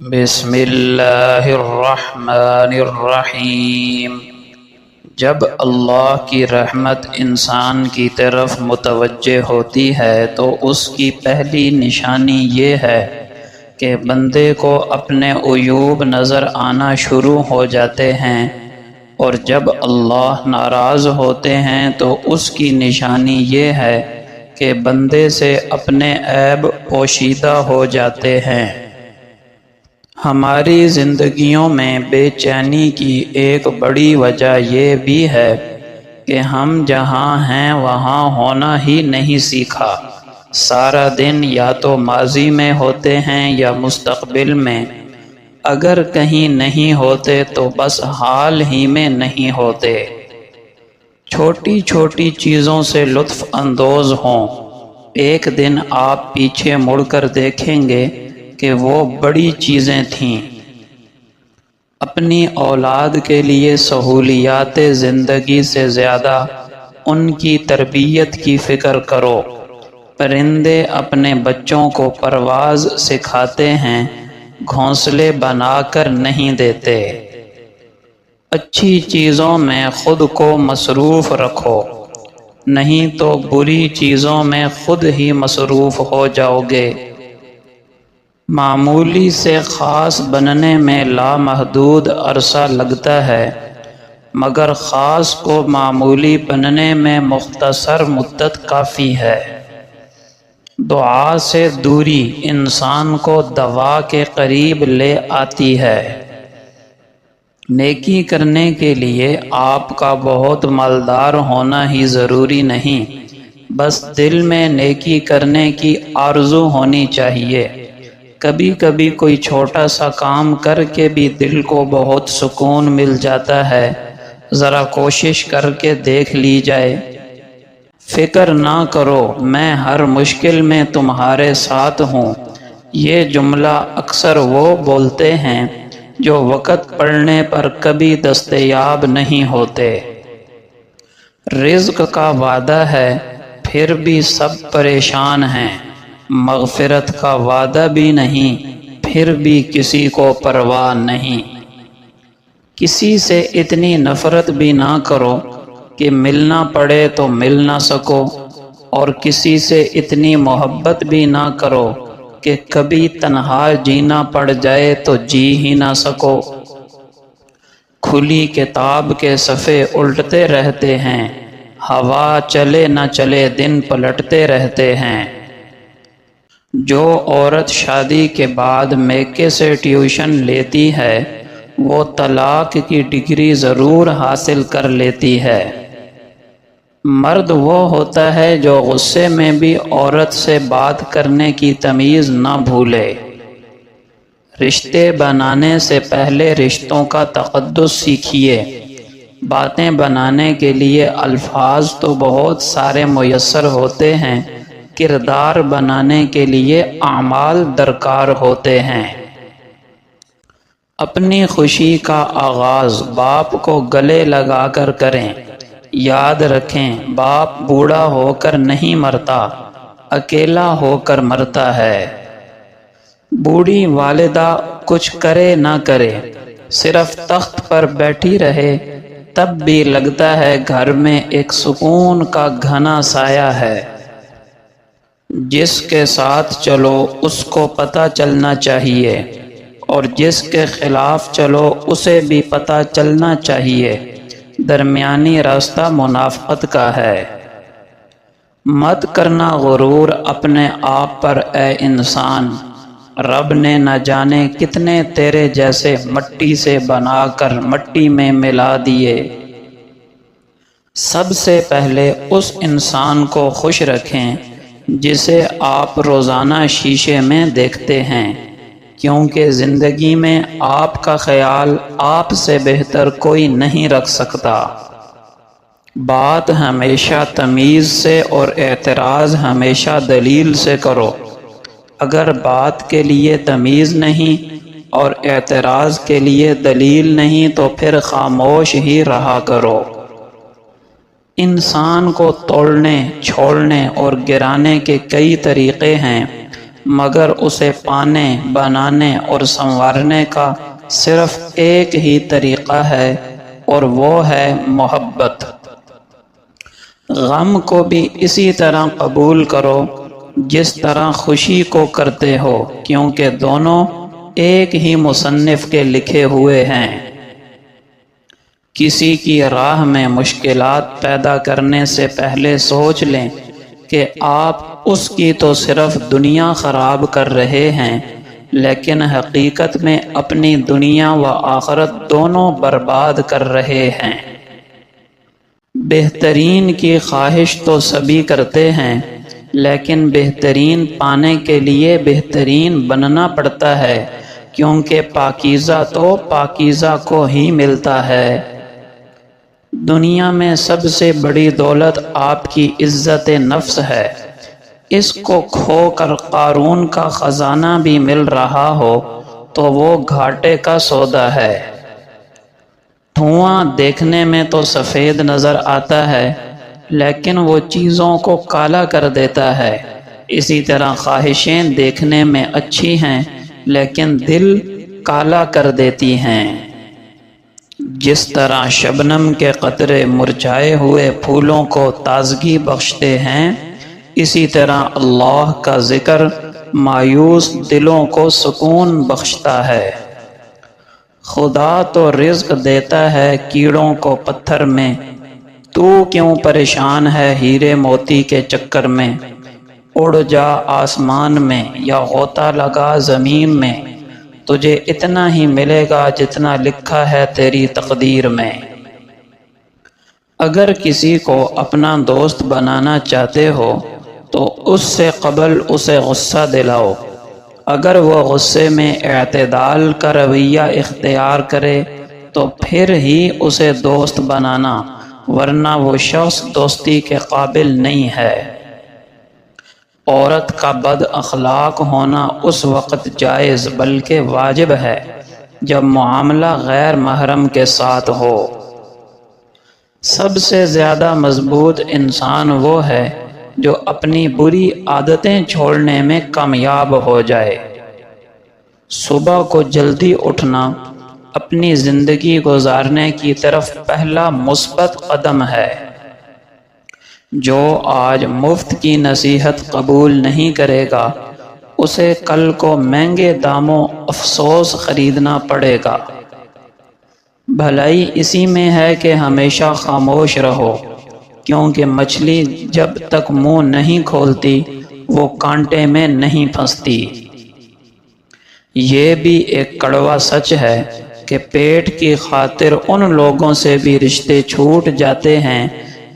بسم اللہ الرحمن الرحیم۔ جب اللہ کی رحمت انسان کی طرف متوجہ ہوتی ہے تو اس کی پہلی نشانی یہ ہے کہ بندے کو اپنے عیوب نظر آنا شروع ہو جاتے ہیں، اور جب اللہ ناراض ہوتے ہیں تو اس کی نشانی یہ ہے کہ بندے سے اپنے عیب پوشیدہ ہو جاتے ہیں۔ ہماری زندگیوں میں بے چینی کی ایک بڑی وجہ یہ بھی ہے کہ ہم جہاں ہیں وہاں ہونا ہی نہیں سیکھا۔ سارا دن یا تو ماضی میں ہوتے ہیں یا مستقبل میں، اگر کہیں نہیں ہوتے تو بس حال ہی میں نہیں ہوتے۔ چھوٹی چھوٹی چیزوں سے لطف اندوز ہوں، ایک دن آپ پیچھے مڑ کر دیکھیں گے کہ وہ بڑی چیزیں تھیں۔ اپنی اولاد کے لیے سہولیات زندگی سے زیادہ ان کی تربیت کی فکر کرو۔ پرندے اپنے بچوں کو پرواز سکھاتے ہیں، گھونسلے بنا کر نہیں دیتے۔ اچھی چیزوں میں خود کو مصروف رکھو، نہیں تو بری چیزوں میں خود ہی مصروف ہو جاؤ گے۔ معمولی سے خاص بننے میں لامحدود عرصہ لگتا ہے، مگر خاص کو معمولی بننے میں مختصر مدت کافی ہے۔ دعا سے دوری انسان کو دوا کے قریب لے آتی ہے۔ نیکی کرنے کے لیے آپ کا بہت مالدار ہونا ہی ضروری نہیں، بس دل میں نیکی کرنے کی آرزو ہونی چاہیے۔ کبھی کبھی کوئی چھوٹا سا کام کر کے بھی دل کو بہت سکون مل جاتا ہے، ذرا کوشش کر کے دیکھ لی جائے۔ فکر نہ کرو، میں ہر مشکل میں تمہارے ساتھ ہوں، یہ جملہ اکثر وہ بولتے ہیں جو وقت پڑنے پر کبھی دستیاب نہیں ہوتے۔ رزق کا وعدہ ہے پھر بھی سب پریشان ہیں، مغفرت کا وعدہ بھی نہیں پھر بھی کسی کو پرواہ نہیں۔ کسی سے اتنی نفرت بھی نہ کرو کہ ملنا پڑے تو مل نہ سکو، اور کسی سے اتنی محبت بھی نہ کرو کہ کبھی تنہا جینا پڑ جائے تو جی ہی نہ سکو۔ کھلی کتاب کے صفحے الٹتے رہتے ہیں، ہوا چلے نہ چلے دن پلٹتے رہتے ہیں۔ جو عورت شادی کے بعد میکے سے ٹیوشن لیتی ہے وہ طلاق کی ڈگری ضرور حاصل کر لیتی ہے۔ مرد وہ ہوتا ہے جو غصے میں بھی عورت سے بات کرنے کی تمیز نہ بھولے۔ رشتے بنانے سے پہلے رشتوں کا تقدس سیکھیے۔ باتیں بنانے کے لیے الفاظ تو بہت سارے میسر ہوتے ہیں، کردار بنانے کے لیے اعمال درکار ہوتے ہیں۔ اپنی خوشی کا آغاز باپ کو گلے لگا کر کریں۔ یاد رکھیں، باپ بوڑھا ہو کر نہیں مرتا، اکیلا ہو کر مرتا ہے۔ بوڑھی والدہ کچھ کرے نہ کرے، صرف تخت پر بیٹھی رہے، تب بھی لگتا ہے گھر میں ایک سکون کا گھنا سایہ ہے۔ جس کے ساتھ چلو اس کو پتہ چلنا چاہیے، اور جس کے خلاف چلو اسے بھی پتہ چلنا چاہیے۔ درمیانی راستہ منافقت کا ہے۔ مت کرنا غرور اپنے آپ پر اے انسان، رب نے نہ جانے کتنے تیرے جیسے مٹی سے بنا کر مٹی میں ملا دیے۔ سب سے پہلے اس انسان کو خوش رکھیں جسے آپ روزانہ شیشے میں دیکھتے ہیں، کیونکہ زندگی میں آپ کا خیال آپ سے بہتر کوئی نہیں رکھ سکتا۔ بات ہمیشہ تمیز سے اور اعتراض ہمیشہ دلیل سے کرو۔ اگر بات کے لیے تمیز نہیں اور اعتراض کے لیے دلیل نہیں تو پھر خاموش ہی رہا کرو۔ انسان کو توڑنے، چھوڑنے اور گرانے کے کئی طریقے ہیں، مگر اسے پانے، بنانے اور سنوارنے کا صرف ایک ہی طریقہ ہے، اور وہ ہے محبت۔ غم کو بھی اسی طرح قبول کرو جس طرح خوشی کو کرتے ہو، کیونکہ دونوں ایک ہی مصنف کے لکھے ہوئے ہیں۔ کسی کی راہ میں مشکلات پیدا کرنے سے پہلے سوچ لیں کہ آپ اس کی تو صرف دنیا خراب کر رہے ہیں، لیکن حقیقت میں اپنی دنیا و آخرت دونوں برباد کر رہے ہیں۔ بہترین کی خواہش تو سبھی کرتے ہیں، لیکن بہترین پانے کے لیے بہترین بننا پڑتا ہے، کیونکہ پاکیزہ تو پاکیزہ کو ہی ملتا ہے۔ دنیا میں سب سے بڑی دولت آپ کی عزت نفس ہے۔ اس کو کھو کر قارون کا خزانہ بھی مل رہا ہو تو وہ گھاٹے کا سودا ہے۔ دھواں دیکھنے میں تو سفید نظر آتا ہے، لیکن وہ چیزوں کو کالا کر دیتا ہے۔ اسی طرح خواہشیں دیکھنے میں اچھی ہیں، لیکن دل کالا کر دیتی ہیں۔ جس طرح شبنم کے قطرے مرجھائے ہوئے پھولوں کو تازگی بخشتے ہیں، اسی طرح اللہ کا ذکر مایوس دلوں کو سکون بخشتا ہے۔ خدا تو رزق دیتا ہے کیڑوں کو پتھر میں، تو کیوں پریشان ہے ہیرے موتی کے چکر میں؟ اڑ جا آسمان میں یا غوطہ لگا زمین میں، تجھے اتنا ہی ملے گا جتنا لکھا ہے تیری تقدیر میں۔ اگر کسی کو اپنا دوست بنانا چاہتے ہو تو اس سے قبل اسے غصہ دلاؤ۔ اگر وہ غصے میں اعتدال کا رویہ اختیار کرے تو پھر ہی اسے دوست بنانا، ورنہ وہ شخص دوستی کے قابل نہیں ہے۔ عورت کا بد اخلاق ہونا اس وقت جائز بلکہ واجب ہے جب معاملہ غیر محرم کے ساتھ ہو۔ سب سے زیادہ مضبوط انسان وہ ہے جو اپنی بری عادتیں چھوڑنے میں کامیاب ہو جائے۔ صبح کو جلدی اٹھنا اپنی زندگی گزارنے کی طرف پہلا مثبت قدم ہے۔ جو آج مفت کی نصیحت قبول نہیں کرے گا، اسے کل کو مہنگے داموں افسوس خریدنا پڑے گا۔ بھلائی اسی میں ہے کہ ہمیشہ خاموش رہو، کیونکہ مچھلی جب تک منہ نہیں کھولتی وہ کانٹے میں نہیں پھنستی۔ یہ بھی ایک کڑوا سچ ہے کہ پیٹ کی خاطر ان لوگوں سے بھی رشتے چھوٹ جاتے ہیں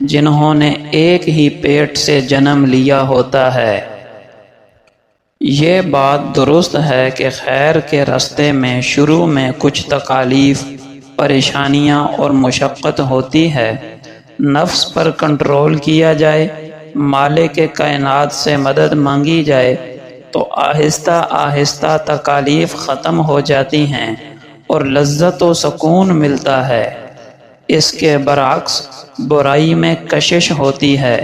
جنہوں نے ایک ہی پیٹ سے جنم لیا ہوتا ہے۔ یہ بات درست ہے کہ خیر کے راستے میں شروع میں کچھ تکالیف، پریشانیاں اور مشقت ہوتی ہے۔ نفس پر کنٹرول کیا جائے، مالک کائنات سے مدد مانگی جائے تو آہستہ آہستہ تکالیف ختم ہو جاتی ہیں اور لذت و سکون ملتا ہے۔ اس کے برعکس برائی میں کشش ہوتی ہے،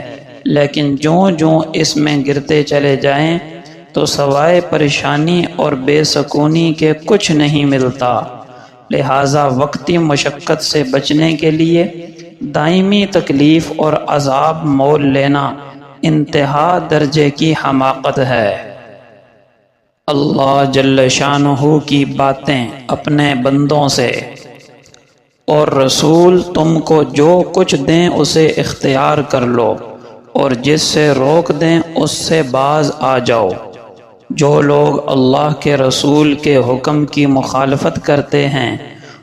لیکن جوں اس میں گرتے چلے جائیں تو سوائے پریشانی اور بے سکونی کے کچھ نہیں ملتا۔ لہٰذا وقتی مشقت سے بچنے کے لیے دائمی تکلیف اور عذاب مول لینا انتہا درجے کی حماقت ہے۔ اللہ جل شانہ کی باتیں اپنے بندوں سے، اور رسول تم کو جو کچھ دیں اسے اختیار کر لو، اور جس سے روک دیں اس سے باز آ جاؤ۔ جو لوگ اللہ کے رسول کے حکم کی مخالفت کرتے ہیں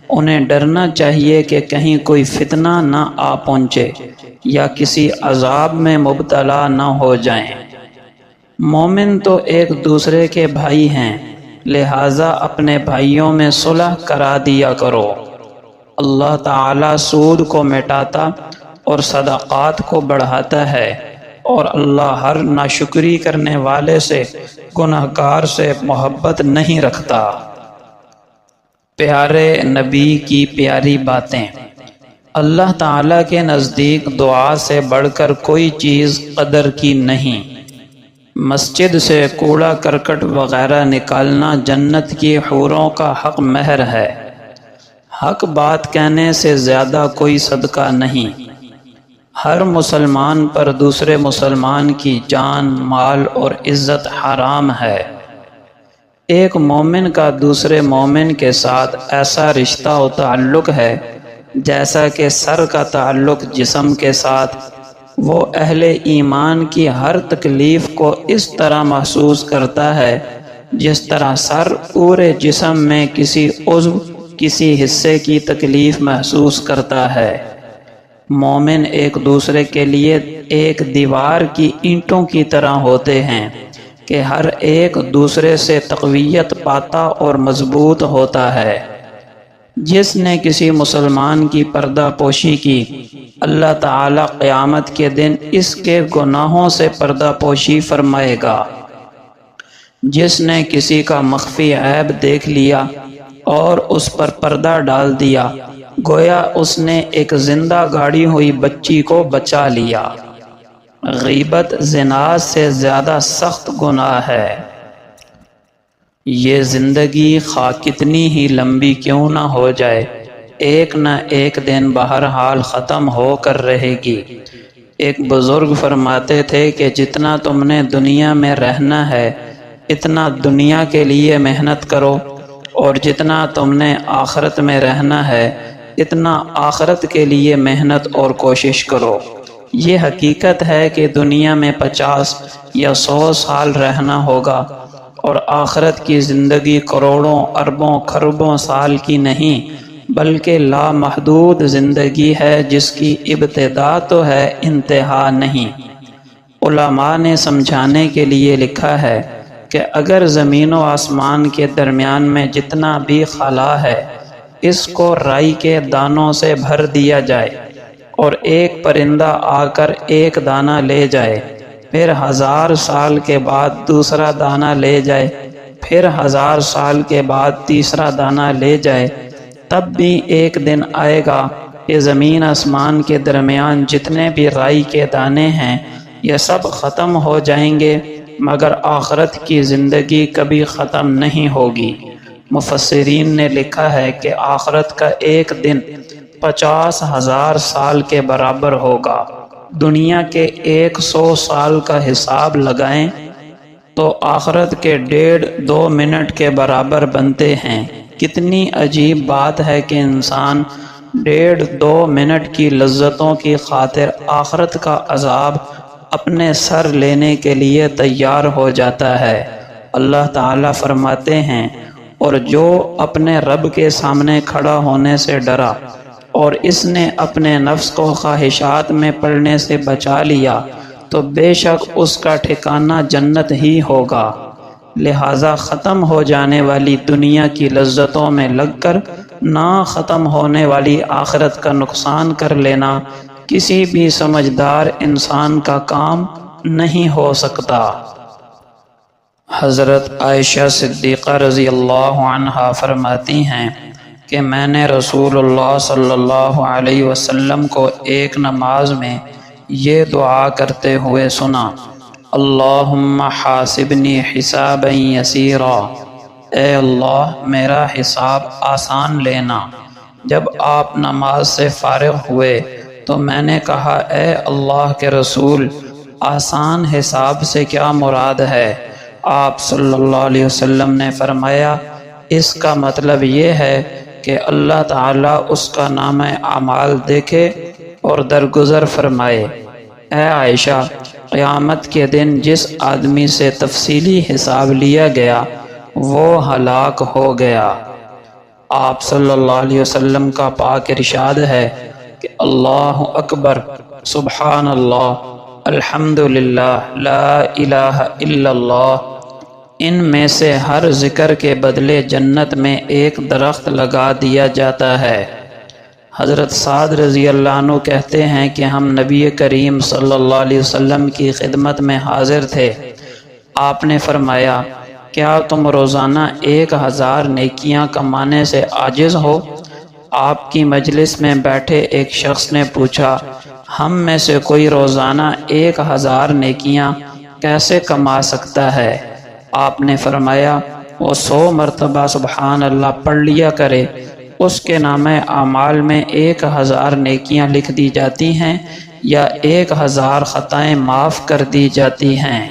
انہیں ڈرنا چاہیے کہ کہیں کوئی فتنہ نہ آ پہنچے یا کسی عذاب میں مبتلا نہ ہو جائیں۔ مومن تو ایک دوسرے کے بھائی ہیں، لہٰذا اپنے بھائیوں میں صلح کرا دیا کرو۔ اللہ تعالیٰ سود کو مٹاتا اور صدقات کو بڑھاتا ہے، اور اللہ ہر ناشکری کرنے والے سے، گنہگار سے محبت نہیں رکھتا۔ پیارے نبی کی پیاری باتیں۔ اللہ تعالیٰ کے نزدیک دعا سے بڑھ کر کوئی چیز قدر کی نہیں۔ مسجد سے کوڑا کرکٹ وغیرہ نکالنا جنت کی حوروں کا حق مہر ہے۔ حق بات کہنے سے زیادہ کوئی صدقہ نہیں۔ ہر مسلمان پر دوسرے مسلمان کی جان، مال اور عزت حرام ہے۔ ایک مومن کا دوسرے مومن کے ساتھ ایسا رشتہ و تعلق ہے جیسا کہ سر کا تعلق جسم کے ساتھ۔ وہ اہل ایمان کی ہر تکلیف کو اس طرح محسوس کرتا ہے جس طرح سر پورے جسم میں کسی عضو، کسی حصے کی تکلیف محسوس کرتا ہے۔ مومن ایک دوسرے کے لیے ایک دیوار کی اینٹوں کی طرح ہوتے ہیں کہ ہر ایک دوسرے سے تقویت پاتا اور مضبوط ہوتا ہے۔ جس نے کسی مسلمان کی پردہ پوشی کی، اللہ تعالی قیامت کے دن اس کے گناہوں سے پردہ پوشی فرمائے گا۔ جس نے کسی کا مخفی عیب دیکھ لیا اور اس پر پردہ ڈال دیا، گویا اس نے ایک زندہ گاڑی ہوئی بچی کو بچا لیا۔ غیبت زنا سے زیادہ سخت گناہ ہے۔ یہ زندگی خواہ کتنی ہی لمبی کیوں نہ ہو جائے، ایک نہ ایک دن بہرحال ختم ہو کر رہے گی۔ ایک بزرگ فرماتے تھے کہ جتنا تم نے دنیا میں رہنا ہے اتنا دنیا کے لیے محنت کرو، اور جتنا تم نے آخرت میں رہنا ہے اتنا آخرت کے لیے محنت اور کوشش کرو۔ یہ حقیقت ہے کہ دنیا میں 50 یا 100 سال رہنا ہوگا، اور آخرت کی زندگی کروڑوں، اربوں، کھربوں سال کی نہیں بلکہ لامحدود زندگی ہے جس کی ابتدا تو ہے، انتہا نہیں۔ علماء نے سمجھانے کے لیے لکھا ہے کہ اگر زمین و آسمان کے درمیان میں جتنا بھی خلا ہے اس کو رائی کے دانوں سے بھر دیا جائے اور ایک پرندہ آ کر ایک دانہ لے جائے، پھر 1000 سال کے بعد دوسرا دانہ لے جائے، پھر 1000 سال کے بعد تیسرا دانہ لے جائے، تب بھی ایک دن آئے گا کہ زمین آسمان کے درمیان جتنے بھی رائی کے دانے ہیں یہ سب ختم ہو جائیں گے، مگر آخرت کی زندگی کبھی ختم نہیں ہوگی۔ مفسرین نے لکھا ہے کہ آخرت کا ایک دن 50,000 سال کے برابر ہوگا۔ دنیا کے 100 سال کا حساب لگائیں تو آخرت کے 1.5-2 منٹ کے برابر بنتے ہیں۔ کتنی عجیب بات ہے کہ انسان 1.5-2 منٹ کی لذتوں کی خاطر آخرت کا عذاب اپنے سر لینے کے لیے تیار ہو جاتا ہے۔ اللہ تعالیٰ فرماتے ہیں، اور جو اپنے رب کے سامنے کھڑا ہونے سے ڈرا اور اس نے اپنے نفس کو خواہشات میں پڑنے سے بچا لیا تو بے شک اس کا ٹھکانہ جنت ہی ہوگا۔ لہٰذا ختم ہو جانے والی دنیا کی لذتوں میں لگ کر نہ ختم ہونے والی آخرت کا نقصان کر لینا کسی بھی سمجھدار انسان کا کام نہیں ہو سکتا۔ حضرت عائشہ صدیقہ رضی اللہ عنہا فرماتی ہیں کہ میں نے رسول اللہ صلی اللہ علیہ وسلم کو ایک نماز میں یہ دعا کرتے ہوئے سنا، اللہم حاسبنی حسابا یسیرا، اے اللہ میرا حساب آسان لینا۔ جب آپ نماز سے فارغ ہوئے تو میں نے کہا، اے اللہ کے رسول، آسان حساب سے کیا مراد ہے؟ آپ صلی اللہ علیہ وسلم نے فرمایا، اس کا مطلب یہ ہے کہ اللہ تعالیٰ اس کا نامہ اعمال دیکھے اور درگزر فرمائے۔ اے عائشہ، قیامت کے دن جس آدمی سے تفصیلی حساب لیا گیا وہ ہلاک ہو گیا۔ آپ صلی اللہ علیہ وسلم کا پاک ارشاد ہے کہ اللہ اکبر، سبحان اللہ، الحمدللہ، لا الہ الا اللہ، ان میں سے ہر ذکر کے بدلے جنت میں ایک درخت لگا دیا جاتا ہے۔ حضرت سعد رضی اللہ عنہ کہتے ہیں کہ ہم نبی کریم صلی اللہ علیہ وسلم کی خدمت میں حاضر تھے۔ آپ نے فرمایا، کیا تم روزانہ 1000 نیکیاں کمانے سے عاجز ہو؟ آپ کی مجلس میں بیٹھے ایک شخص نے پوچھا، ہم میں سے کوئی روزانہ 1000 نیکیاں کیسے کما سکتا ہے؟ آپ نے فرمایا وہ 100 مرتبہ سبحان اللہ پڑھ لیا کرے، اس کے نامہ اعمال میں 1000 نیکیاں لکھ دی جاتی ہیں یا 1000 خطائیں معاف کر دی جاتی ہیں۔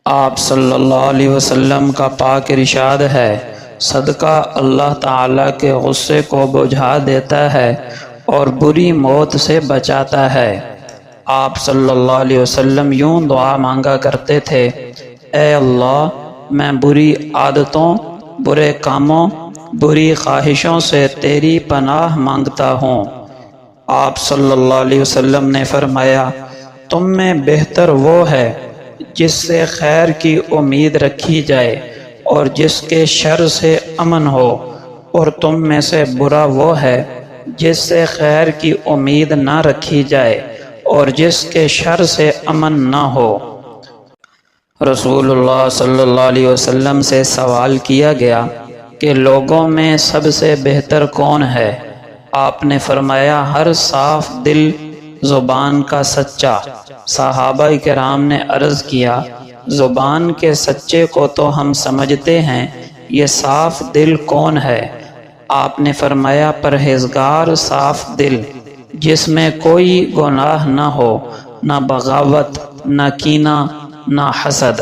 آپ صلی اللہ علیہ وسلم کا پاک ارشاد ہے، صدقہ اللہ تعالیٰ کے غصے کو بجھا دیتا ہے اور بری موت سے بچاتا ہے۔ آپ صلی اللہ علیہ وسلم یوں دعا مانگا کرتے تھے، اے اللہ میں بری عادتوں، برے کاموں، بری خواہشوں سے تیری پناہ مانگتا ہوں۔ آپ صلی اللہ علیہ وسلم نے فرمایا، تم میں بہتر وہ ہے جس سے خیر کی امید رکھی جائے اور جس کے شر سے امن ہو، اور تم میں سے برا وہ ہے جس سے خیر کی امید نہ رکھی جائے اور جس کے شر سے امن نہ ہو۔ رسول اللہ صلی اللہ علیہ وسلم سے سوال کیا گیا کہ لوگوں میں سب سے بہتر کون ہے؟ آپ نے فرمایا، ہر صاف دل، زبان کا سچا۔ صحابہ کرام نے عرض کیا، زبان کے سچے کو تو ہم سمجھتے ہیں، یہ صاف دل کون ہے؟ آپ نے فرمایا، پرہیزگار صاف دل، جس میں کوئی گناہ نہ ہو، نہ بغاوت، نہ کینہ، نہ حسد۔